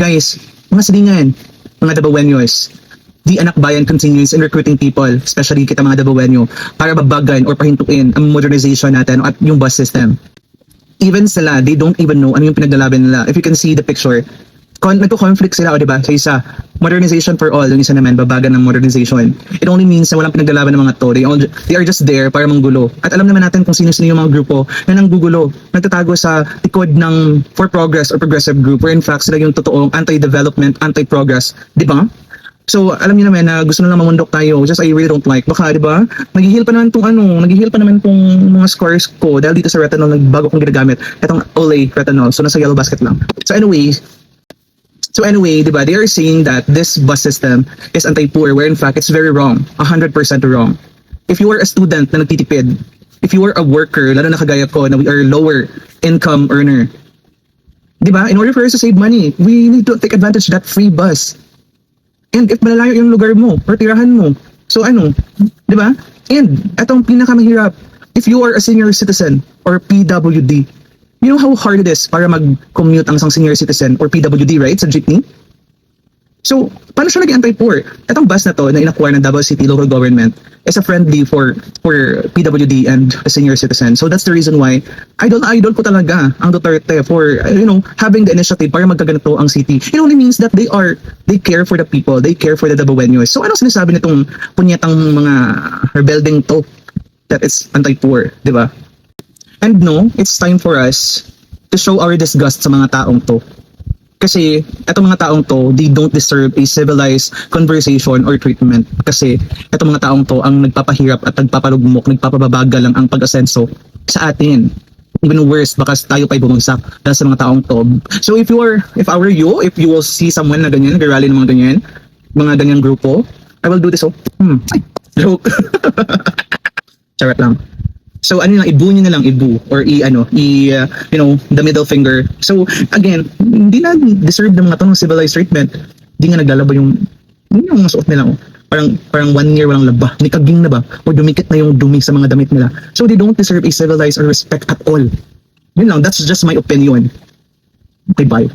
Guys, mga silingan, mga Dabawenyos, the anak bayan continues in recruiting people, especially kita mga Dabawenyo, para babagan or pahintuin ang modernization natin at yung bus system. Even sila, they don't even know ano yung pinaglalaban nila. If you can see the picture, nagko-conflict sila, o diba? Sa isa, modernization for all, yung isa naman, babagan ng modernization. It only means na walang pinaglalaban ng mga to. They are just there para manggulo. At alam naman natin kung sino-sino yung mga grupo na nanggugulo, nagtatago sa likod ng for progress or progressive group, where in fact sila yung totoong anti-development, anti-progress. Di ba? So, alam niyo naman na gusto na lang mamundok tayo, just I really don't like. Baka, di ba? Naghihil pa naman tong mga scores ko dahil dito sa retinol, bago kong ginagamit. Itong Olay retinol. So, nasa yellow basket lang. So anyway, diba, they are saying that this bus system is anti-poor, where in fact it's very wrong, 100% wrong. If you are a student na nagtitipid, if you are a worker, lalo na kagaya ko na we are lower income earner, diba, in order for us to save money, we need to take advantage of that free bus. And if malalayo yung lugar mo or tirahan mo, so diba? And etong pinakamahirap, if you are a senior citizen or PWD, you know how hard it is para mag-commute ang isang senior citizen or PWD, right, sa jeepney? So, paano siya naging anti-poor? Itong bus na to na in-acquire ng Davao City local government is a friendly for PWD and a senior citizen. So that's the reason why idol ko talaga ang Duterte for having the initiative para magkaganito ang city. It only means that they care for the people, they care for the Dabawenyos. So ano sinasabi nitong punyetang mga rebelding to that it's anti-poor, di ba? And no, it's time for us to show our disgust sa mga taong to. Kasi etong mga taong to, they don't deserve a civilized conversation or treatment. Kasi etong mga taong to ang nagpapahirap at nagpapalugmok, nagpapababagal lang ang pag-asenso sa atin. Even worse, baka tayo pa'y bumagsak dahil sa mga taong to. So if you will see someone na ganyan, nag-rally ng mga ganyang grupo, I will do this. Joke. Charot lang. So ano lang, ibu nyo na lang, or the middle finger. So again, hindi na deserve ng mga to ng civilized treatment. Hindi nga naglalaba yung mga suot nila. Parang 1 year walang laba. Nikaging na ba? O dumikit na yung dumi sa mga damit nila. So they don't deserve a civilized or respect at all. Yun lang, that's just my opinion. Okay, bye.